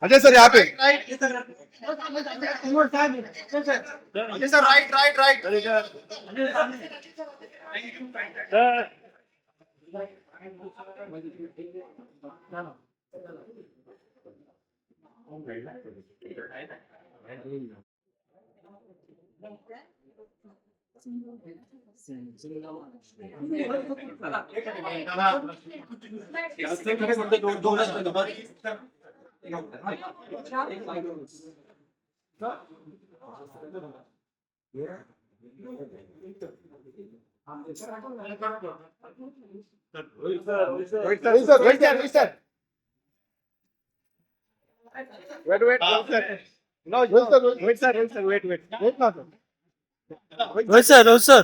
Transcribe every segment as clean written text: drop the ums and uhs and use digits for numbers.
Ajay sir यहाँ पे Ajay sir right right right wait sir wait sir wait sir wait no wait sir wait now sir Rohit sir.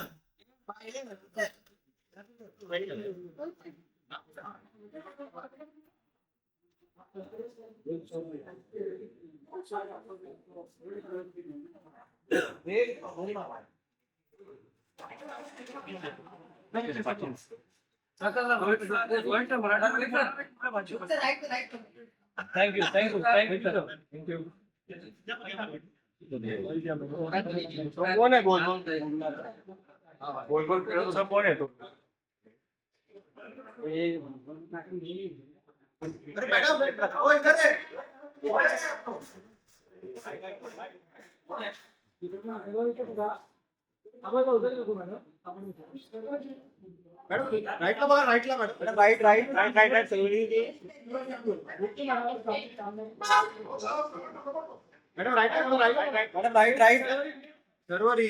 Thank you. कौन है बोल तो सब कौन है तो अरे मैडम ओ इधर है मैडम राइट ला बघा राइट ला madam right madam right server ही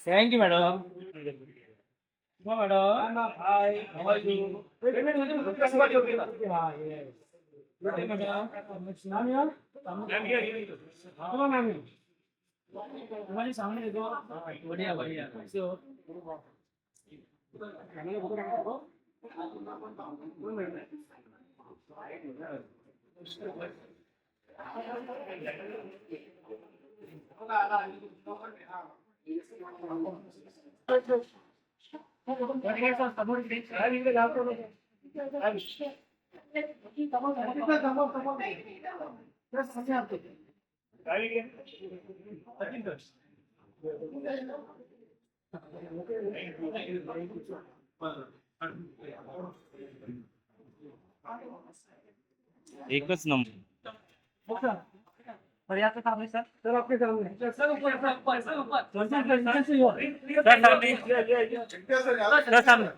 Thank you, madam. Madam, hi. How are you? हमारे सामने देखो बढ़िया बढ़िया कैसे हो एकच नंबर पर्याप्त काम है सर आपके सामने सर ऊपर सर सामने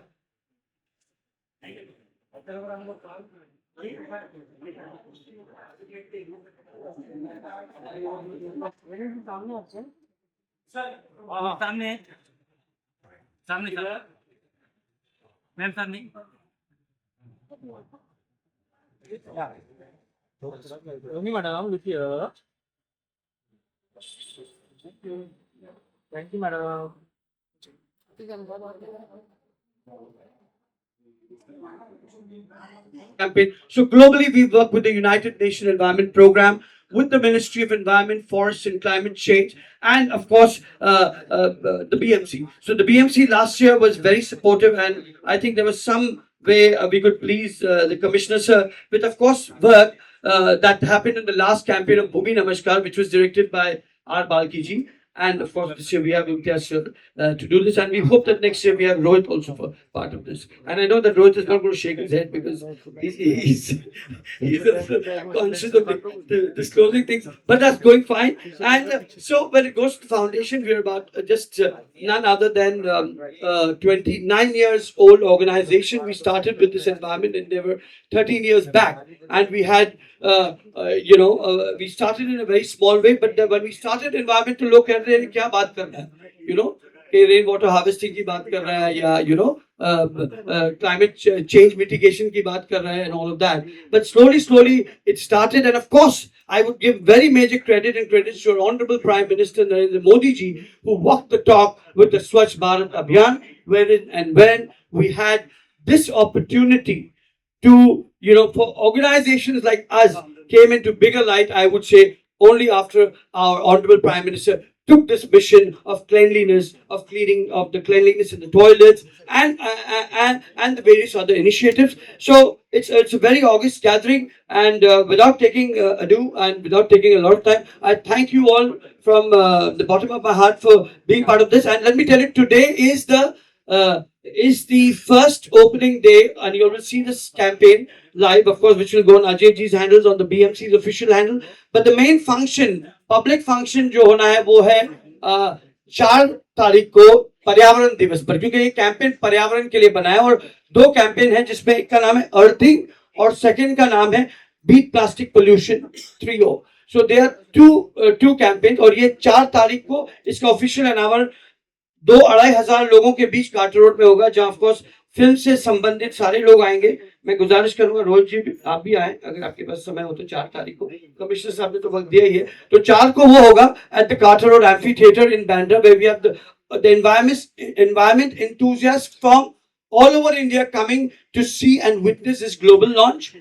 सामने सामने मैम सामने मैडम लिखिए thank you madam campaign. So globally, we work with the United Nations Environment Program, with the Ministry of Environment, Forests and Climate Change, and of course the BMC. So the BMC last year was very supportive, and I think there was some way we could please the Commissioner sir with, of course, work that happened in the last campaign of Bhumi Namaskar, which was directed by R. Balki ji. And of course, this year we have Imtiaz sir to do this, and we hope that next year we have Rohit also for part of this. And I know that Rohit is not going to shake his head because he's conscious of the disclosing things, but that's going fine. And so when it goes to the foundation, we're about just none other than 29 years old organization. We started with this environment endeavor 13 years back, and we had we started in a very small way, but when we started environmental look at it, क्या बात कर रहा है, rain water harvesting की बात कर रहा है, या climate change mitigation की बात कर रहा है, and all of that. But slowly it started, and of course I would give very major credit and credits to our Honorable Prime Minister Narendra Modi ji, who walked the talk with the Swachh Bharat Abhiyan, when we had this opportunity to, for organizations like us came into bigger light, I would say, only after our Honorable Prime Minister took this mission of cleanliness, of cleaning of the cleanliness in the toilets, and the various other initiatives. So it's a very august gathering, and without taking ado and without taking a lot of time, I thank you all from the bottom of my heart for being part of this. And let me tell you, today is the first opening day, and you will see this campaign live, of course, which will go on Ajay Ji's handles, on the BMC's official handle. But the main function, public function जो होना है वो है 4 तारीख को पर्यावरण दिवस पर, क्योंकि ये कैंपेन पर्यावरण के लिए बना है, और 2 कैंपेन है जिसमें एक का नाम है अर्थिंग और सेकंड का नाम है beat plastic pollution 3O. So they are two campaign, और ये 4 तारीख को इसका ऑफिशियल अनावरण 2-2,500 लोगों के बीच कार्टर रोड में होगा, जहां ऑफकोर्स फिल्म से संबंधित सारे लोग आएंगे. मैं गुजारिश करूंगा रोहित जी आप भी आए अगर आपके पास समय हो तो. 4 तारीख को कमिश्नर साहब ने तो वक्त दिया ही है, तो 4 को वो होगा at the Carter Road amphitheatre in Bandra, where we have the environment enthusiasts from all over India coming to see and witness this global launch.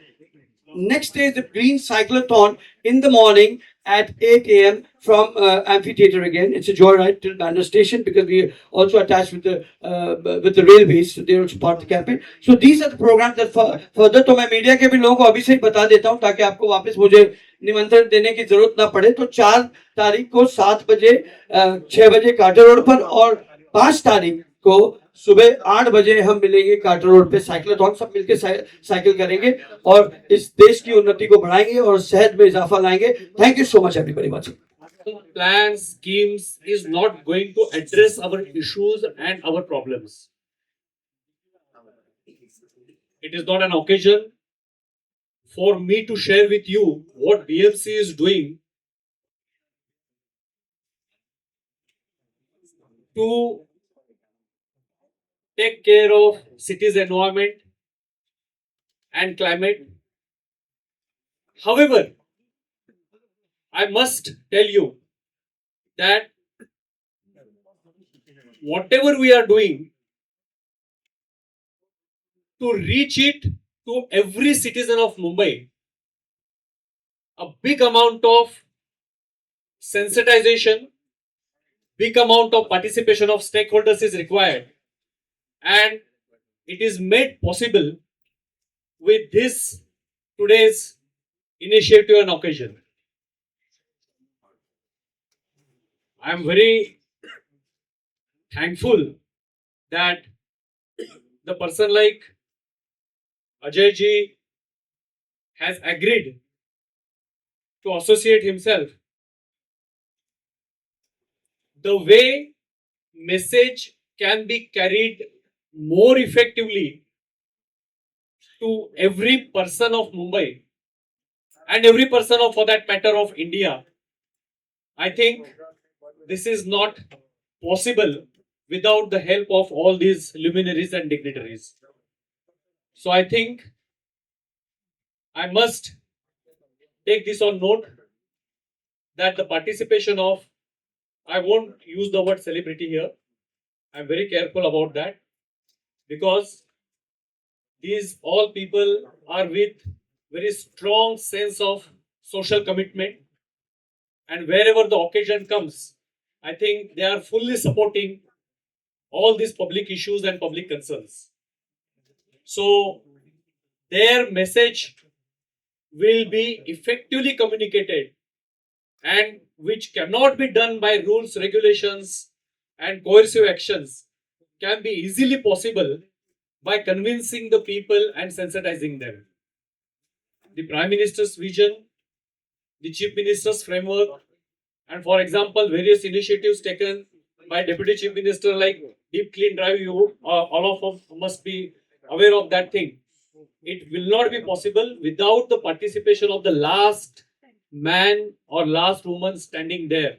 Next day is the Green Cyclothon in the morning at 8 a.m. from amphitheater again. It's a joyride till Bandra station, because we are also attached with the railways, so they're also part of the campaign. So these are the programs that further. तो मैं media के भी लोगों को अभी से ही बता देता हूँ ताकि आपको वापस मुझे निमंत्रण देने की जरूरत ना पड़े. तो 4 तारीख को 7 बजे 6 बजे कार्टर रोड पर, और 5 तारीख को सुबह 8 बजे हम मिलेंगे कार्टर रोड पे. साइक्लोथॉन सब मिलकर साइकिल करेंगे और इस देश की उन्नति को बढ़ाएंगे और सेहत में इजाफा लाएंगे. Thank you so much everybody watching. Plans, schemes is not going to address our issues and our problems. It is not an occasion for me to share with you what BMC is doing to take care of city's environment and climate. However, I must tell you that whatever we are doing to reach it to every citizen of Mumbai, a big amount of sensitization, big amount of participation of stakeholders is required, and it is made possible with this today's initiative and occasion. I am very thankful that the person like Ajay Ji has agreed to associate himself. The way message can be carried more effectively to every person of Mumbai and every person of, for that matter, of India, I think this is not possible without the help of all these luminaries and dignitaries. So I think I must take this on note that the participation of, I won't use the word celebrity here, I'm very careful about that, because these all people are with very strong sense of social commitment, and wherever the occasion comes, I think they are fully supporting all these public issues and public concerns. So their message will be effectively communicated, and which cannot be done by rules, regulations and coercive actions, can be easily possible by convincing the people and sensitizing them. The Prime Minister's vision, the Chief Minister's framework, and for example, various initiatives taken by Deputy Chief Minister like Deep Clean Drive, you all of us must be aware of that thing. It will not be possible without the participation of the last man or last woman standing there,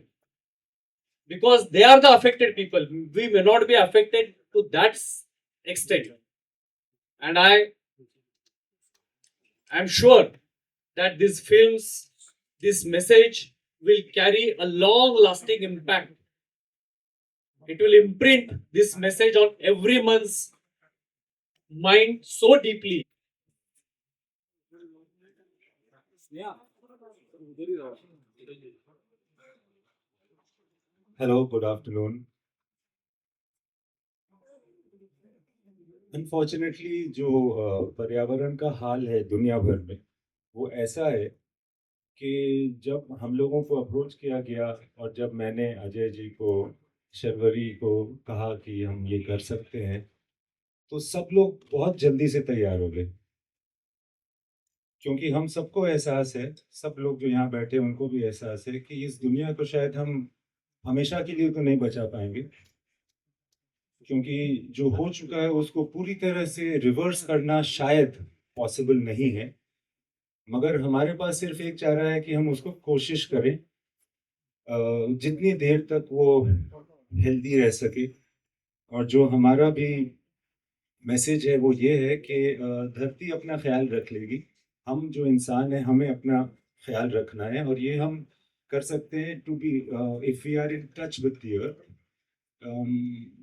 because they are the affected people. We may not be affected to that extent, and I am sure that these films, this message will carry a long lasting impact. It will imprint this message on everyone's mind so deeply. Hello, good afternoon. Unfortunately जो पर्यावरण का हाल है दुनिया भर में वो ऐसा है कि जब हम लोगों को अप्रोच किया गया और जब मैंने अजय जी को शर्वरी को कहा कि हम ये कर सकते हैं तो सब लोग बहुत जल्दी से तैयार हो गए क्योंकि हम सबको एहसास है सब लोग जो यहाँ बैठे हैं उनको भी एहसास है कि इस दुनिया को शायद हम हमेशा के लिए तो नहीं बचा पाएंगे क्योंकि जो हो चुका है उसको पूरी तरह से रिवर्स करना शायद पॉसिबल नहीं है मगर हमारे पास सिर्फ एक चारा है कि हम उसको कोशिश करें जितनी देर तक वो हेल्दी रह सके और जो हमारा भी मैसेज है वो ये है कि धरती अपना ख्याल रख लेगी हम जो इंसान हैं हमें अपना ख्याल रखना है और ये हम कर सकते हैं to be if we are in touch with the earth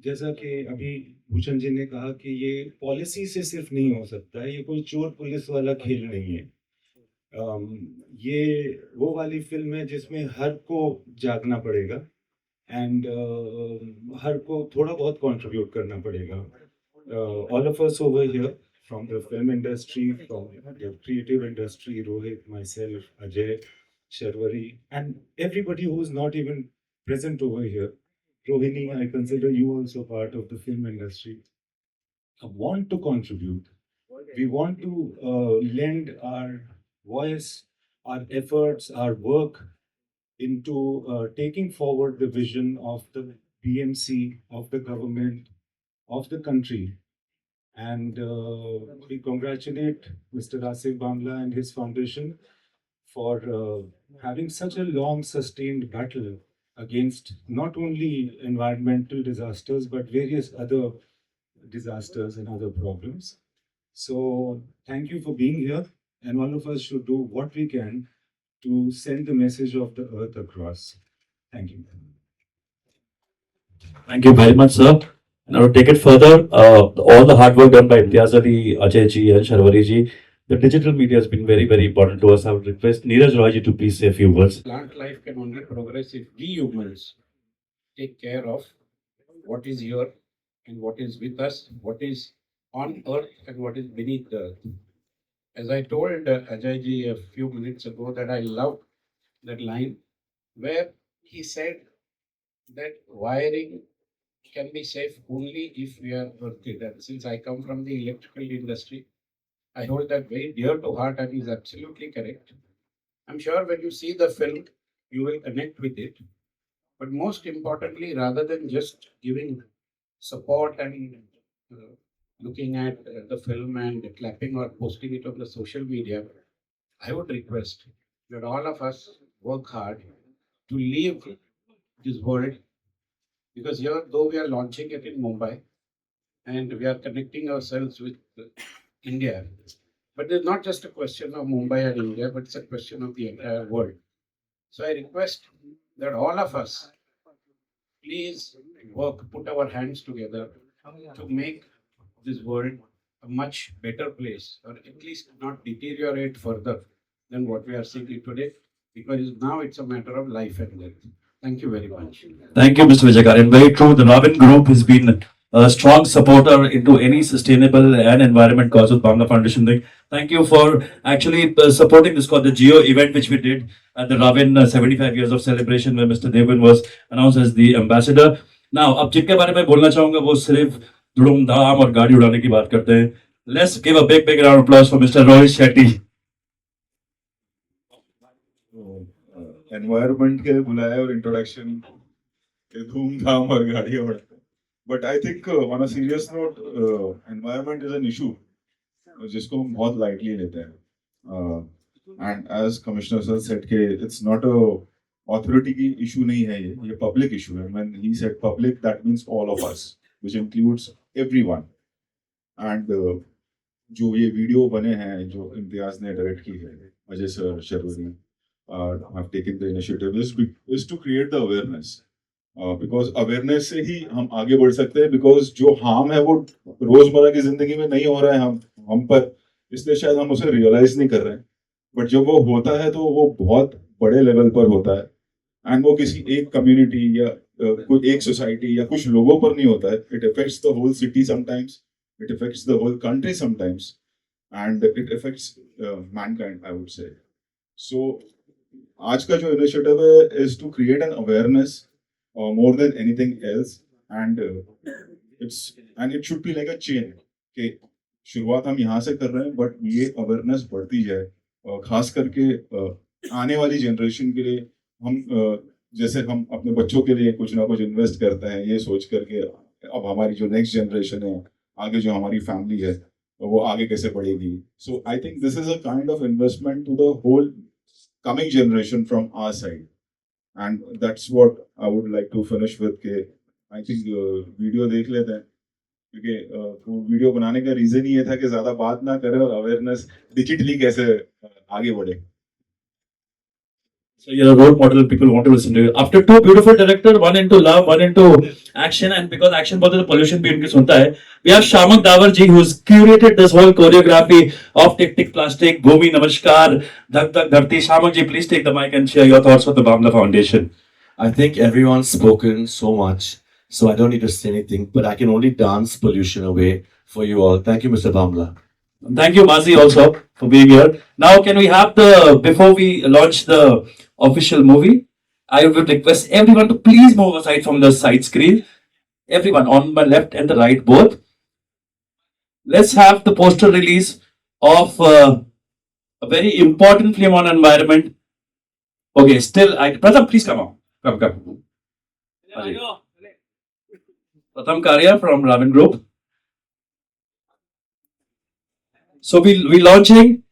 जैसा कि अभी भूषण जी ने कहा कि ये पॉलिसी से सिर्फ नहीं हो सकता है ये कोई चोर पुलिस वाला खेल नहीं है ये वो वाली फिल्म है जिसमें हर को जागना पड़ेगा एंड हर को थोड़ा बहुत कंट्रीब्यूट करना पड़ेगा all of us over here from the film industry, from the creative industry, Rohit, myself, Ajay, Sharwari, and everybody who is not even present over here. Rohini, I consider you also part of the film industry. Want to contribute. We want to lend our voice, our efforts, our work into taking forward the vision of the BMC, of the government, of the country. And we congratulate Mr. Asif Bamla and his foundation for having such a long sustained battle against not only environmental disasters but various other disasters and other problems. So thank you for being here and all of us should do what we can to send the message of the earth across. Thank you. Thank you very much, sir. Now to take it further, all the hard work done by Imtiaz Ali, Ajay ji and Sharwari ji, the digital media has been very, very important to us. I would request Neeraj Roy ji to please say a few words. Plant life can only progress if we humans take care of what is here and what is with us, what is on earth and what is beneath the earth. As I told Ajay ji a few minutes ago that I love that line where he said that wiring can be safe only if we are earthed. And since I come from the electrical industry, I hold that very dear to heart and he's absolutely correct. I'm sure when you see the film, you will connect with it. But most importantly, rather than just giving support and looking at the film and clapping or posting it on the social media, I would request that all of us work hard to leave this world because here, though we are launching it in Mumbai and we are connecting ourselves with India, but it's not just a question of Mumbai and India, but it's a question of the entire world. So I request that all of us please work, put our hands together to make this world a much better place, or at least not deteriorate further than what we are seeing it today, because now it's a matter of life and death. Thank you very much. Thank you, Mr. Vijaykaran. Very true. The Ravin Group has been a strong supporter into any sustainable and environment cause with Bamla Foundation doing. Thank you for actually supporting this called the Geo event which we did at the Ravin 75 years of celebration where Mr. Devin was announced as the ambassador. Now, अब जिनके बारे में बोलना चाहूंगा वो सिर्फ धूमधाम और गाड़ी उड़ाने की बात करते हैं. Let's give a big round of applause for Mr. Rohit Shetty. Environment के बुलाए और इंट्रोडक्शन के धूमधाम और गाड़ियां उड़ाते but I think on a serious note environment is an issue जिसको हम बहुत लाइटली लेते हैं and as commissioner sir said के इट्स नॉट अ ऑथोरिटी की इशू नहीं है ये पब्लिक इशू है when he said public that means all of us which includes everyone and जो ये वीडियो बने हैं जो इम्तियाज ने डायरेक्ट की है Ajay sir Sharvari have taken the initiative is to create the awareness because awareness से ही हम आगे बढ़ सकते हैं, बिकॉज जो हार्म है वो रोजमर्रा की जिंदगी में नहीं हो रहा है हम पर, इसलिए शायद हम उसे रियलाइज नहीं कर रहे हैं। बट जब वो होता है तो वो बहुत बड़े लेवल पर होता है, एंड वो किसी एक कम्युनिटी या कोई एक सोसाइटी या कुछ लोगों पर नहीं होता है। It affects the whole city sometimes, it affects the whole country sometimes, and it affects mankind, I would say. So आज का जो इनिशिएटिव है is to create an awareness more than anything else, and it should be like a chain कि शुरुआत हम यहाँ से कर रहे हैं, बट ये अवेयरनेस बढ़ती जाए, खास करके आने वाली जनरेशन के लिए। हम जैसे हम अपने बच्चों के लिए कुछ ना कुछ इन्वेस्ट करते हैं ये सोच करके, अब हमारी जो नेक्स्ट जनरेशन है, आगे जो हमारी फैमिली है, वो आगे कैसे बढ़ेगी। So I think this is a kind of investment to the whole coming generation from our side, and that's what I would like to finish with के I think वीडियो देख लेते हैं, क्योंकि वो वीडियो बनाने का रीजन ही ये था कि ज्यादा बात ना करें और अवेयरनेस डिजिटली कैसे आगे बढ़े। So you're a role model and people want to listen to you. After two beautiful director, one into love, one into action, and because action बहुत है तो pollution भी उनकी सुनता है. We have Shamak Davar ji who's curated this whole choreography of Tick Tick Plastic, Bhumi Namaskar, Dhak Dhak Dharti. Shamak ji, please take the mic and share your thoughts with the Bamla Foundation. I think everyone's spoken so much, so I don't need to say anything, but I can only dance pollution away for you all. Thank you, Mr. Bamla. Thank you, Mazi, also for being here. Now, can we have before we launch the official movie, I would request everyone to please move aside from the side screen. Everyone on my left and the right both. Let's have the poster release of a very important film on environment. Okay, still, Pratham, please come on. Come. Ajay. Pratham Karya from Raven Group. So we launching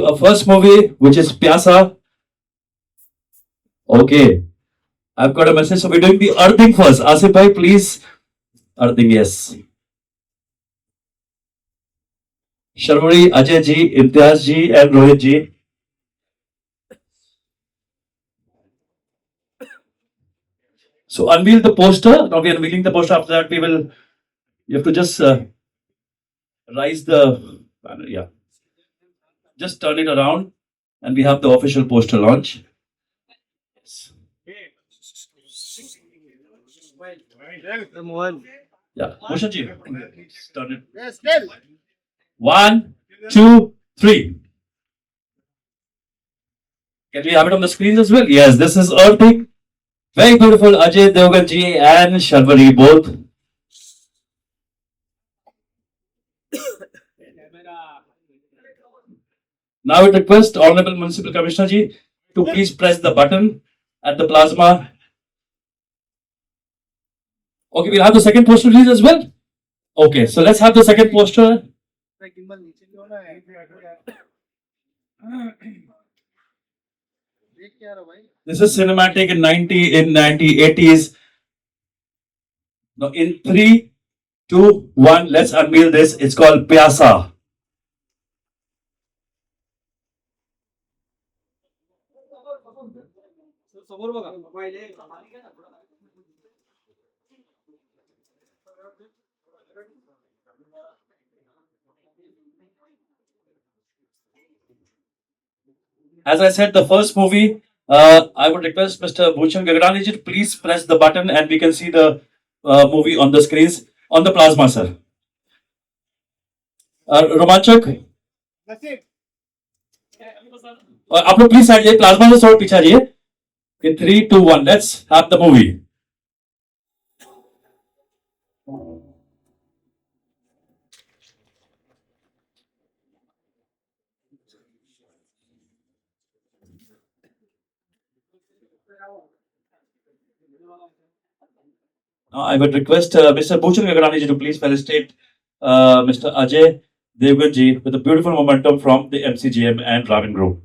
a first movie, which is Pyasa. Okay, I've got a message. So we're doing the earthing first. Asif bhai, please. Earthing, yes. Sharvari, Ajay ji, Imtiaz ji, and Rohit ji. So unveil the poster. Now we are unveiling the poster. After that, you have to just rise the banner. Yeah. Just turn it around, and we have the official poster launch. Yeah, Bhushan ji, turn it. Yes, still. 1, 2, 3. Can we have it on the screens as well? Yes, this is Earthing. Very beautiful, Ajay Devgan ji and Sharvari both. Now I request Honorable Municipal Commissioner ji to please press the button at the plasma. Okay, we'll have the second poster release as well. Okay, so let's have the second poster. This is cinematic in 1980s. Now in 3, 2, 1, let's unveil this. It's called Pyasa. As I said, the first movie, I would request Mr. Bhushan Gagrani ji to please press the button and we can see the movie on the screens, on the plasma, sir. Romanchak, आप लोग please side जाइए, plasma से थोड़ा पीछे आइए. In 3, 2, 1, let's have the movie. Now I would request Mr. Bhushan Gagrani ji to please felicitate Mr. Ajay Devgan ji with a beautiful momentum from the MCGM and Raven Group.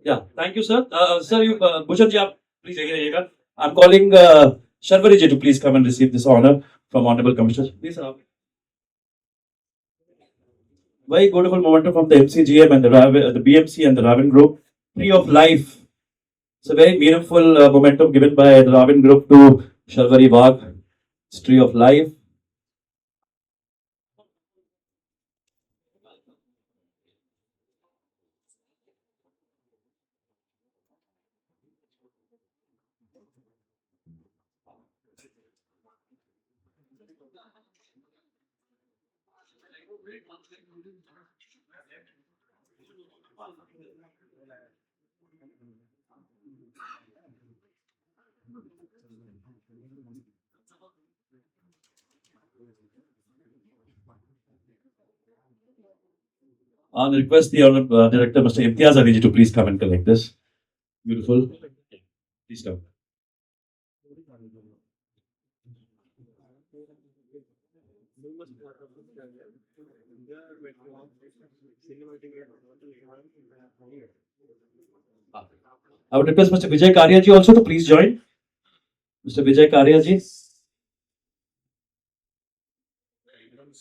Yeah, thank you, sir. Sir, you, Bhushan ji, आप please आइए रहिएगा. I'm calling Sharvari ji to please come and receive this honor from Honorable Commissioner. Please, sir. Very beautiful momentum from the MCGM and the BMC and the Raven Group. Tree of Life. It's a very meaningful momentum given by the Raven Group to Sharvari Wagh. It's Tree of Life. I'll request the Honorable Director, Mr. Imtiaz Ali ji, to please come and collect this. Beautiful. Please come. I would request Mr. Vijay Karia ji also to please join. Mr. Vijay Karia ji.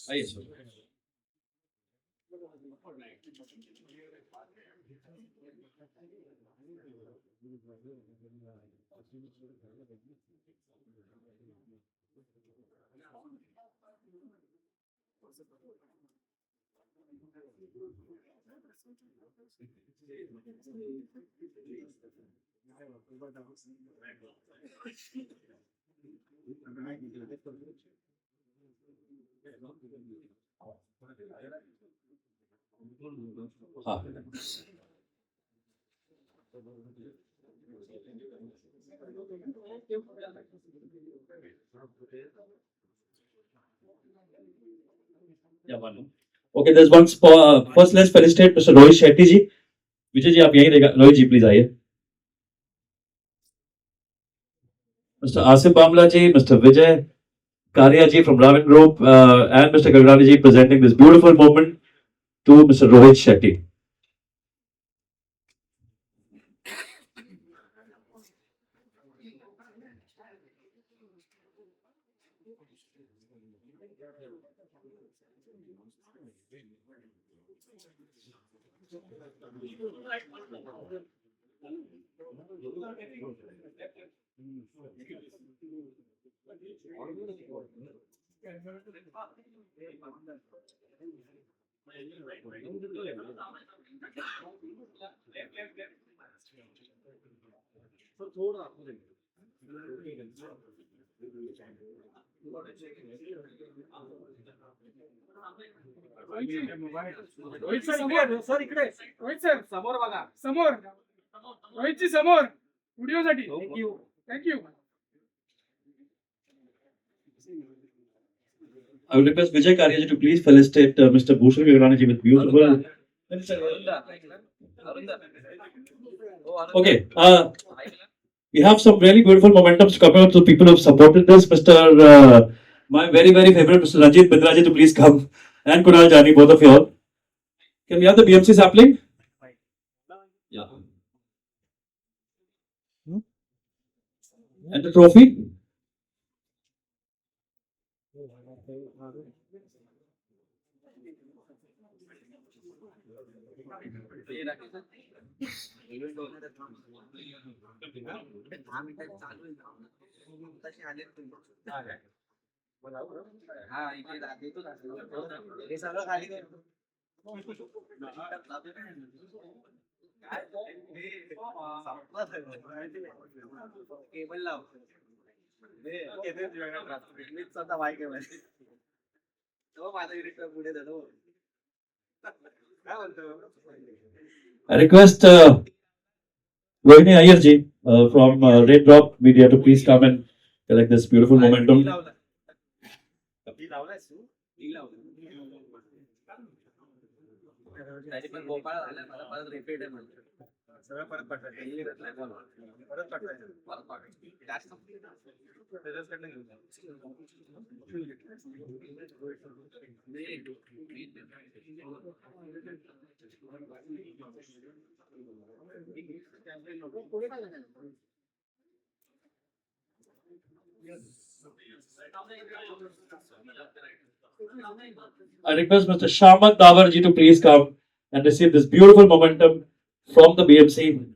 Yes, sir. हाँ. Yeah, one. Okay, there's one spot. First, let's felicitate Mr. Rohit Shetty ji. Vijay ji, आप यहीं रहेगा. Rohit ji, please आइए. Mr. Asif Bamla ji, Mr. Vijay Karia ji from Raven Group, and Mr. Gagrani ji presenting this beautiful moment to Mr. Rohit Shetty. Rohit sir इकडे Rohit sir समोर बघा समोर रोहित जी समोर video साठी thank you I will request Vijay Karia ji to please felicitate Mr. Bhushan Gagrani ji with beautiful. Okay, we have some really beautiful momentums coming up to people who have supported this. Mr. My very, very favorite, Mr. Ranjit Mitra ji, to please come, and Kunal Jani, both of you all. Can we have the BMC sapling? Yeah. And the trophy? Cable लाव. मीच आता माहिती आहे. तो माझा irritate पुढे झालो. काय म्हणतो? I request Rohini Iyer ji from Raindrop Media to please come and collect this beautiful momentum. ती लावलायस तू? ती लावली. त्याची पण गोपाळ झाला मला परत रिपीट आहे म्हणतो. सगळं परत पाठवायचं. परत पाठवायचं. परत पाठवायचं. जास्त त्याच्याकडनं घेऊन I request Mr. Shamak Dawar ji to please come and receive this beautiful momentum from the BMC.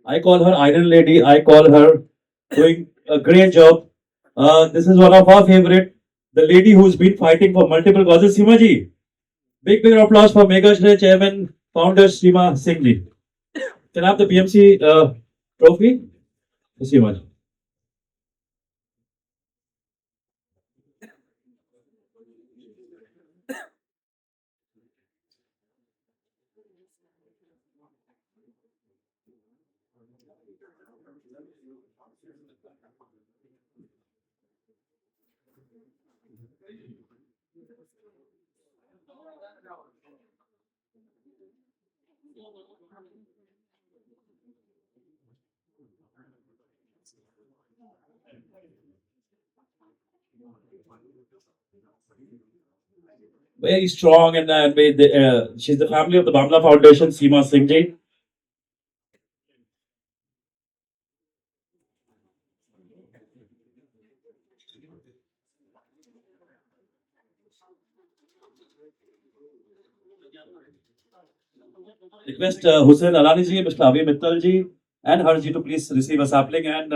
I call her Iron Lady. I call her doing a great job. This is one of our favorite, the lady who's been fighting for multiple causes, Seema ji. Big applause for Mega Shray Chairman, Founder Seema Singh ji. Can I have the BMC trophy? Seema ji. Very strong and she's the family of the Bamla Foundation, Seema Singh ji. Request Hussain Alani ji, Mr. Avi Mittal ji, and Har ji to please receive a sapling and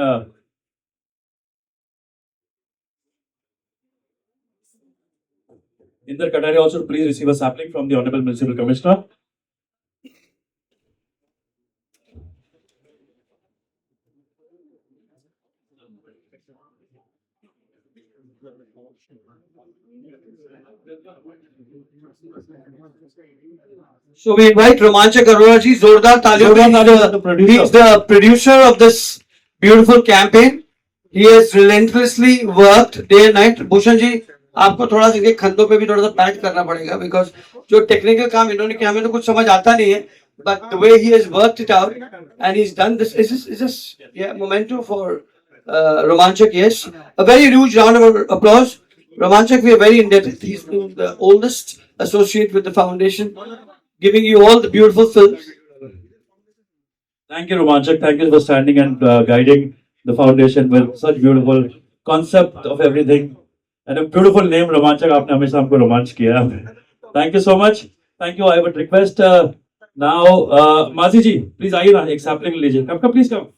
Inder Katari also to please receive a sapling from the Honorable Municipal Commissioner. So we invite Romanchak Arora ji, Zordar Taalion. He's the producer of this beautiful campaign. He has relentlessly worked day and night. Bhushan ji, आपको थोड़ा सा इनके खंडों पे भी थोड़ा सा patch करना पड़ेगा because जो टेक्निकल काम इन्होंने किया हमें तो कुछ समझ आता नहीं है. But the way he has worked it out and he's done this, is this yeah, memento for Romanchak? Yes, a very huge round of applause. Romanchak, we are very indebted. He's been the oldest associate with the foundation, giving you all the beautiful films. Thank you, Romanchak. Thank you for standing and guiding the foundation with such beautiful concept of everything and a beautiful name, Romanchak. आपने हमेशा हमको रोमांच किया. Thank you so much. Thank you. I would request now Mazi ji, please आइए ना एक sapling लीजिए. Come, please come.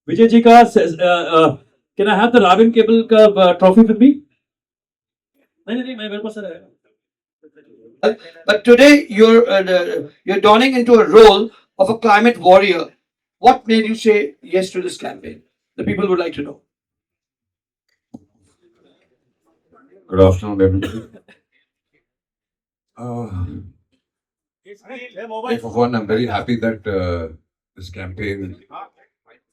Vijay ji का can I have the Ravin Cable का trophy with me? नहीं मैं मेरे पास है. But today you're donning into a role of a climate warrior. What made you say yes to this campaign? The people would like to know. Good afternoon, everybody. For one, I'm very happy that this campaign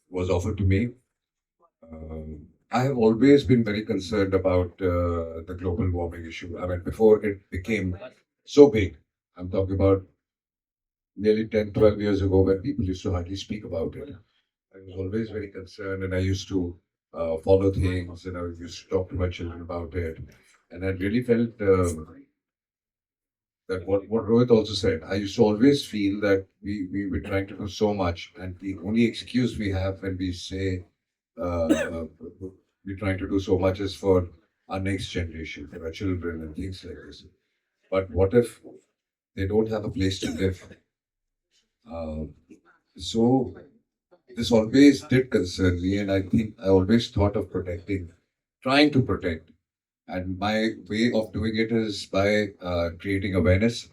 was offered to me. I have always been very concerned about the global warming issue. I mean, before it became so big, I'm talking about nearly 10, 12 years ago when people used to hardly speak about it. I was always very concerned and I used to follow things and I used to talk to my children about it. And I really felt that what Rohit also said, I used to always feel that we were trying to do so much and the only excuse we have when we say we're trying to do so much is for our next generation, for our children and things like this. But what if they don't have a place to live? So this always did concern me, and I think I always thought of protecting, trying to protect. And my way of doing it is by creating awareness.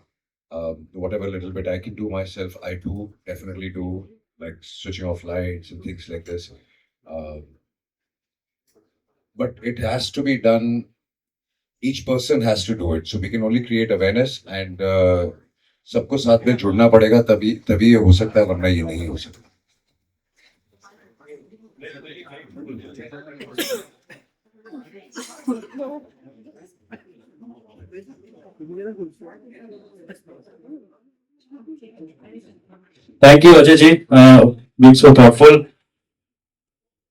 Whatever little bit I can do myself, I do definitely do, like switching off lights and things like this. But it has to be done. Each person has to do it. So we can only create awareness, and सबको साथ में जुड़ना पड़ेगा, तभी तभी ये हो सकता है, वरना ये नहीं हो सकता. Thank you, Ajay ji, being so thoughtful.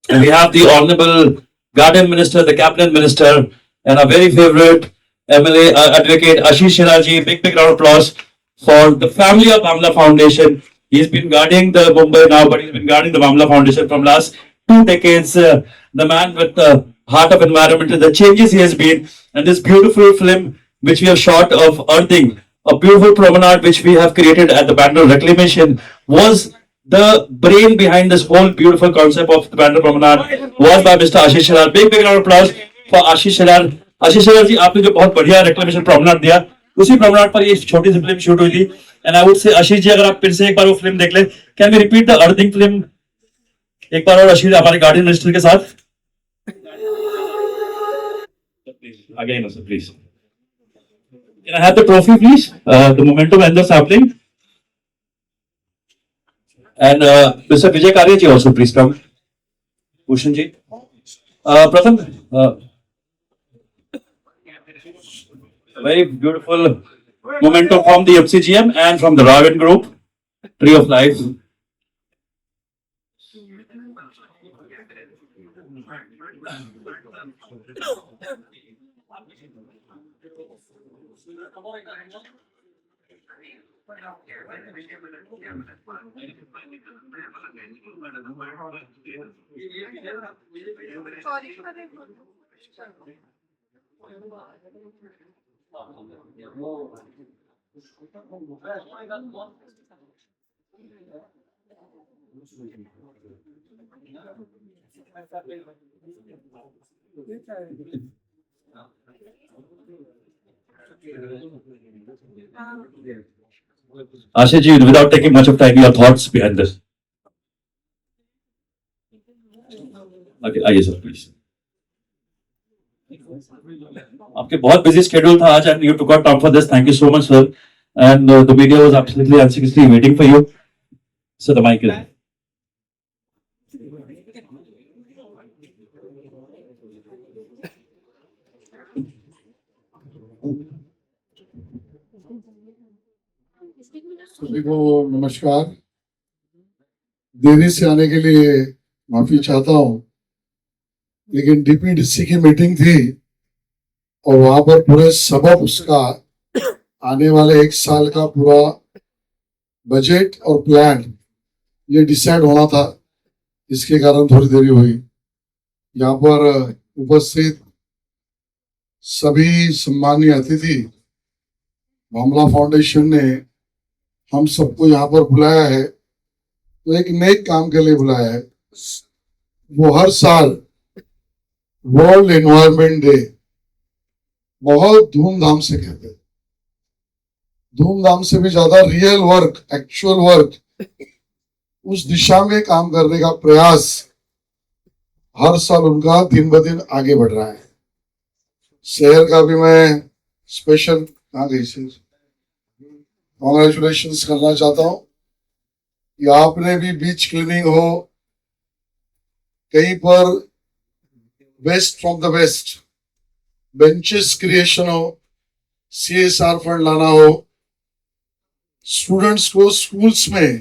And we have the Honorable Garden Minister, the Cabinet Minister, and our very favorite MLA Advocate Ashish Shelar ji. Big round of applause for the family of Amla Foundation. He's been guarding the Mumbai now, but he's been guarding the Amla Foundation from last 2 decades. The man with the heart of environment, the changes he has been, and this beautiful film which we have shot of earthing, a beautiful promenade which we have created at the Bandra Reclamation, was the brain behind this whole beautiful concept of the Bandra Promenade, was by Mr. Ashish Shelar. Big round of applause for Ashish Shelar. Ashish Shelar जी, आपने जो बहुत बढ़िया reclamation promenade दिया, उसी promenade पर ये छोटी सी film shoot हुई थी. And I would say Ashish ji, अगर आप फिर से एक बार वो film देख लें, can we repeat the earthing film एक बार और आशीष हमारे गार्डन मिनिस्टर के साथ? Again, sir, please. Can I have the trophy, please? The memento when the sapling. And Mr. Vijay Karya ji also, please come. Bhushan ji. Pratham, very beautiful memento from the FCGM and from the Raven Group, Tree of Life. Ashish ji, without taking much of time, your thoughts behind this. Okay, आइए sir please. आपके बहुत busy schedule था आज, and you took out time for this. Thank you so much, sir. And the media was absolutely anxiously waiting for you. So the mic is. सभी को नमस्कार. देरी से आने के लिए माफी चाहता हूं, लेकिन डीपीडीसी की मीटिंग थी और वहां पर पूरे सबब उसका आने वाले 1 साल का पूरा बजट और प्लान ये डिसाइड होना था. इसके कारण थोड़ी देरी हुई. यहाँ पर उपस्थित सभी सम्मानीय अतिथि, मामला फाउंडेशन ने हम सबको यहाँ पर बुलाया है, तो एक नेक काम के लिए बुलाया है. वो हर साल वर्ल्ड एनवायरनमेंट डे बहुत धूमधाम से कहते हैं. धूमधाम से भी ज्यादा रियल वर्क, एक्चुअल वर्क, उस दिशा में काम करने का प्रयास हर साल उनका दिन ब दिन आगे बढ़ रहा है. शहर का भी मैं स्पेशल कॉन्ग्रेचुलेशन करना चाहता हूं कि आपने भी बीच क्लीनिंग हो, कहीं पर waste from the waste, benches creation हो, CSR फंड लाना हो, स्टूडेंट्स को स्कूल्स में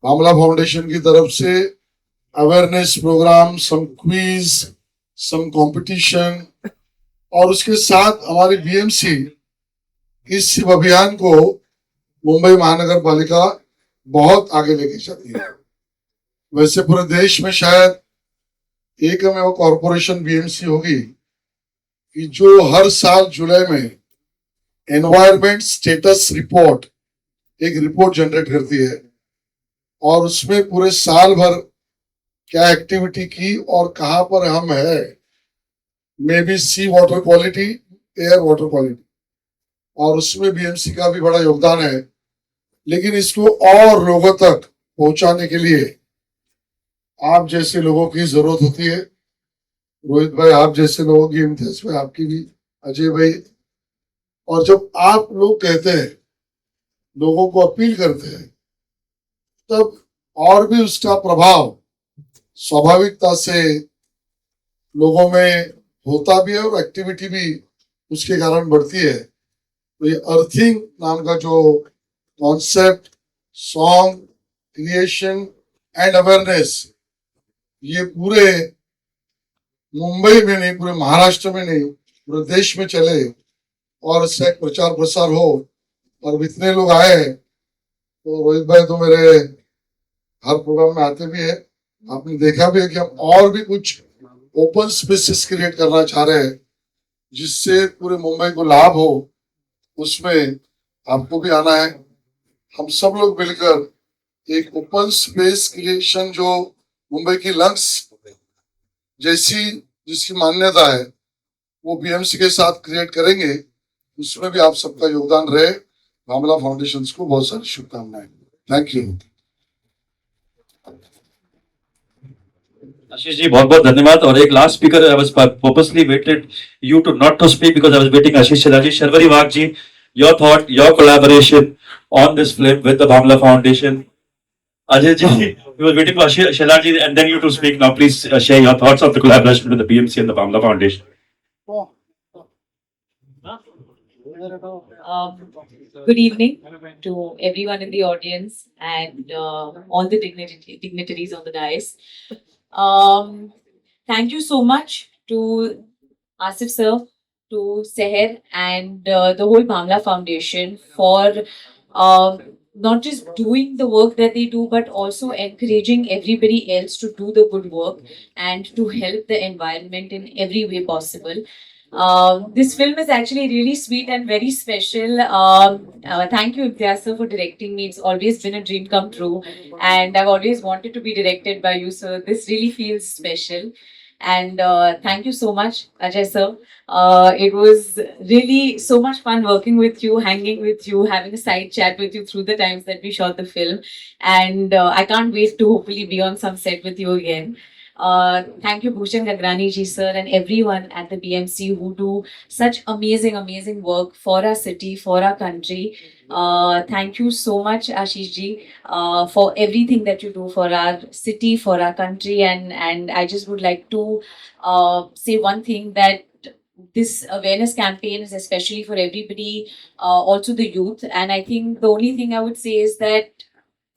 मामला फाउंडेशन की तरफ से अवेयरनेस प्रोग्राम, सम क्विज, सम कंपटीशन, और उसके साथ हमारी BMC इस शिव अभियान को मुंबई महानगर पालिका बहुत आगे लेके जाती है. वैसे पूरे देश में शायद एकमेव कॉरपोरेशन BMC होगी कि जो हर साल जुलाई में एनवायरमेंट स्टेटस रिपोर्ट एक रिपोर्ट जनरेट करती है और उसमें पूरे साल भर क्या एक्टिविटी की और कहाँ पर हम है, may be sea water quality, air water quality, और उसमें बीएमसी का भी बड़ा योगदान है। लेकिन इसको और लोगों तक पहुंचाने के लिए आप जैसे लोगों की जरूरत होती है। रोहित भाई, आप जैसे लोगों की, इम्तियाज भाई आपकी भी, अजय भाई, और जब आप लोग कहते हैं, लोगों को अपील करते हैं, तब और भी उसका प्रभाव स्वाभाविकता से लोगों में होता भी है और एक्टिविटी भी उसके कारण बढ़ती है। तो ये अर्थिंग नाम का जो concept, song creation and awareness, ये पूरे मुंबई में नहीं, पूरे महाराष्ट्र में नहीं, पूरे देश में चले और इसका एक प्रचार प्रसार हो। और इतने लोग आए हैं, तो रोहित भाई तो मेरे हर प्रोग्राम में आते भी है, आपने देखा भी है कि हम और भी कुछ ओपन स्पेसेस क्रिएट करना चाह रहे हैं जिससे पूरे मुंबई को लाभ हो। उसमें आपको भी आना है। हम सब लोग मिलकर एक ओपन स्पेस क्रिएशन जो मुंबई की लंग्स जैसी जिसकी मान्यता है वो बीएमसी के साथ क्रिएट करेंगे। उसमें भी आप सबका योगदान रहे। भामला फाउंडेशन को बहुत सारी शुभकामनाएं। Thank you. आशीष जी बहुत बहुत धन्यवाद। और एक last speaker, I was purposely waited you to not to speak because I was waiting Ashish Shelar ji. Sharvari Wagh ji, your thought, your collaboration on this film with the Bhamla foundation. Ajay ji, we were waiting for Ashish Shelar ji and then you to speak. Now please share your thoughts of the collaboration with the BMC and the Bhamla Foundation. Good evening to everyone in the audience and all the dignitaries on the dais. Thank you so much to Asif sir, to Seher and the whole Bhamla Foundation for not just doing the work that they do, but also encouraging everybody else to do the good work and to help the environment in every way possible. This film is actually really sweet and very special. Thank you, Imtiaz sir, for directing me. It's always been a dream come true, and I've always wanted to be directed by you, so this really feels special. And thank you so much, Ajay sir. It was really so much fun working with you, hanging with you, having a side chat with you through the times that we shot the film. And I can't wait to hopefully be on some set with you again. Thank you, Bhushan Gagrani ji sir, and everyone at the BMC who do such amazing work for our city, for our country. Thank you so much, Ashish ji, for everything that you do for our city, for our country. And I just would like to say one thing, that this awareness campaign is especially for everybody, also the youth. And I think the only thing I would say is that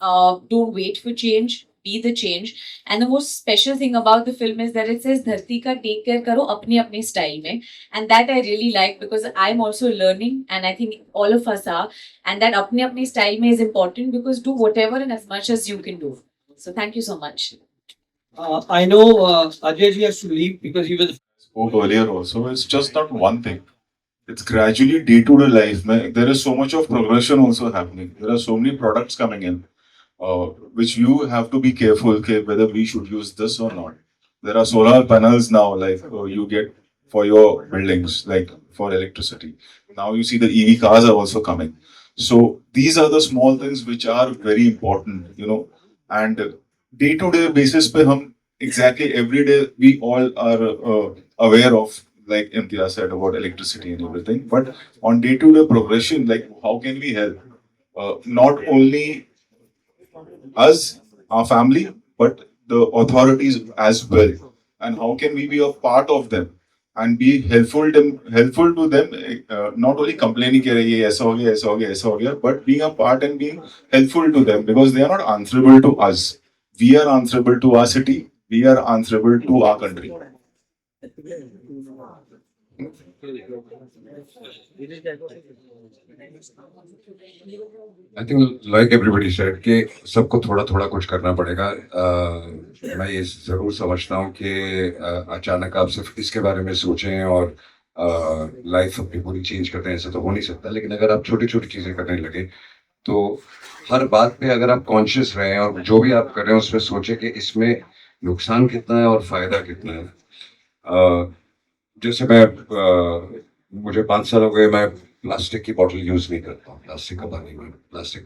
don't wait for change, be the change. And the most special thing about the film is that it says dharti ka take care karo apne apne style mein, and that I really like because I'm also learning, and I think all of us are. And that apne apne style mein is important because do whatever and as much as you can do. So thank you so much. I know Ajay ji has to leave because he was Spoke earlier also. It's just not one thing. It's gradually day-to-day life. There is so much of progression also happening. There are so many products coming in, which you have to be careful whether we should use this or not. There are solar panels now, like you get for your buildings, like for electricity. Now you see the EV cars are also coming. So these are the small things which are very important, you know. And day-to-day basis pe hum exactly every day we all are aware of, like Imtiaz said, about electricity and everything. But on day-to-day progression, like how can we help? Not only us, our family, but the authorities as well. And how can we be a part of them and be helpful to them? Not only complaining कि ये ऐसा हो गया, but being a part and being helpful to them, because they are not answerable to us. We are answerable to our city. We are answerable to our country. I think like everybody said कि सबको थोड़ा थोड़ा कुछ करना पड़ेगा। मैं ये जरूर समझता हूँ कि अचानक आप सिर्फ इसके बारे में सोचें और लाइफ अपनी पूरी चेंज करते हैं, ऐसा तो हो नहीं सकता, लेकिन अगर आप छोटी छोटी चीजें करने लगे तो हर बात पे अगर आप कॉन्शियस रहें और जो भी आप कर रहे हैं उसमें सोचे कि इसमें नुकसान कितना है और फायदा कितना है। जैसे मुझे 5 साल हो गए, मैं प्लास्टिक की बोतल यूज नहीं करता हूँ, प्लास्टिक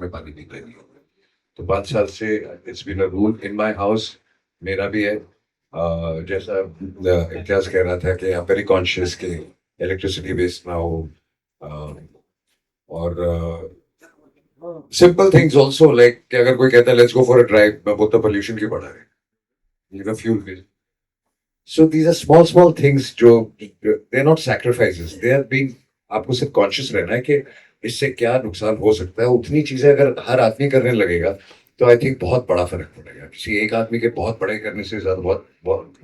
में पानी नहीं पीता हूँ। तो 5 साल से it's been a rule in my house, मेरा भी है। जैसा इम्तियाज कह रहा था कि आप वेरी कॉन्शियस के इलेक्ट्रिसिटी वेस्ट ना हो, और सिंपल थिंग्स ऑल्सो लाइक कि अगर कोई कहता है let's go for a drive, मैं बोलता पोल्यूशन क्यों बढ़ा है, fuel bill. So these are small things जो they are not sacrifices, they are being, आपको सिर्फ कॉन्शियस रहना है कि इससे क्या नुकसान हो सकता है। उतनी चीजें अगर हर आदमी करने लगेगा तो आई थिंक बहुत बड़ा फर्क पड़ेगा। किसी एक आदमी के बहुत बड़े करने से ज्यादा बहुत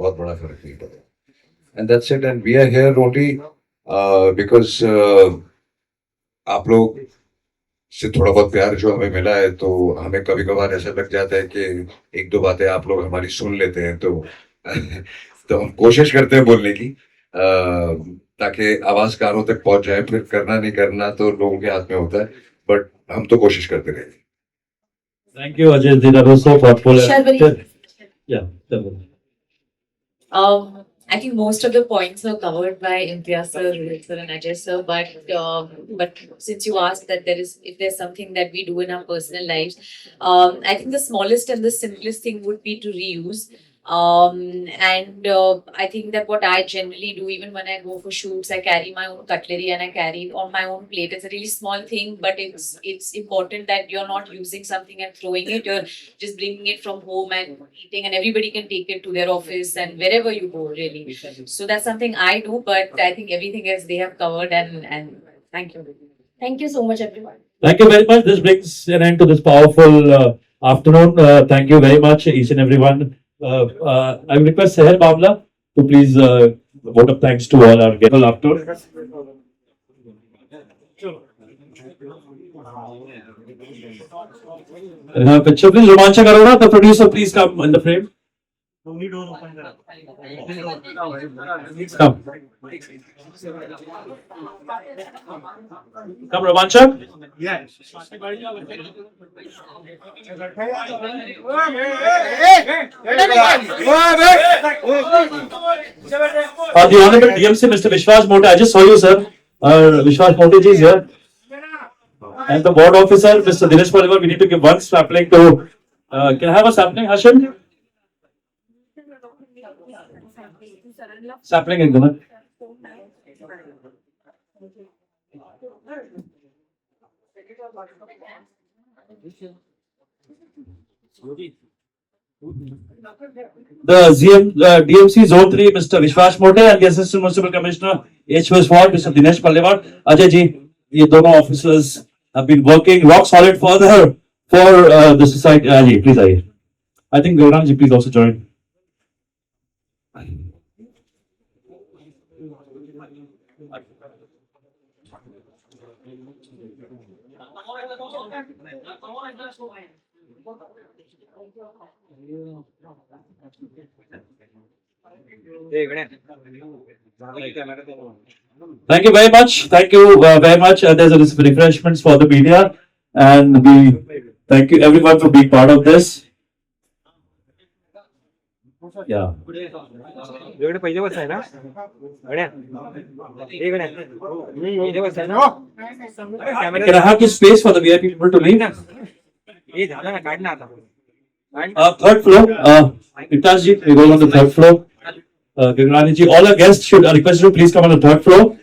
बड़ा फर्क नहीं पड़ेगा। And that's it, and we are here only because आप लोग से थोड़ा बहुत प्यार जो हमें मिला है, तो हमें कभी कभार ऐसा लग जाता है कि 1-2 बातें आप लोग हमारी सुन लेते हैं, तो तो हम कोशिश करते हैं बोलने की, ताकि आवाज कानों तक पहुंच जाए। फिर करना नहीं करना तो लोगों के हाथ में होता है, बट हम तो कोशिश करते रहेंगे। Thank you, Ajay. That was so thoughtful. Sharbari. Yeah. tell me. I think most of the points are covered by Imtiaz sir, Rohit sir, and Ajay sir. But since you asked that if there's something that we do in our personal lives, I think the smallest and the simplest thing would be to reuse. I think that what I generally do, even when I go for shoots, I carry my own cutlery and I carry on my own plate. It's a really small thing, but it's important that you're not using something and throwing it. You're just bringing it from home and eating, and everybody can take it to their office and wherever you go, really. So that's something I do, but I think everything else they have covered, and thank you. Thank you so much, everyone. Thank you very much. This brings an end to this powerful afternoon. Thank you very much, each and everyone. I will request Seher Bamla to please vote of thanks to all our guests after. Picture please, Romanchak Arora, the producer, please come in the frame. Come. Come, Romanchak. The Honorable DMC, Mr. Vishwas Mote, I just saw you, sir. Vishwas Mote ji is here. And the board officer, Mr. Dinesh Paliwal, we need to give one sapling to. Can I have a sapling, Hashim? Sapling in the DMC Zone 3, Mr. Vishwas Mote, and the Assistant Municipal Commissioner H. Ward, Mr. Dinesh Paliwal. Ajay ji, ye dono officers have been working rock solid for the society. Ajay, please aye. I think Gaurang ji, please also join. Thank you very much. Thank you very much. There's a refreshments for the media, and we thank you everyone for being part of this. Yeah. Can I have this space for the VIP people to leave? Third floor. Imtiaz ji, we go on the third floor. Gagrani ji, all our guests should request you to please come on the third floor.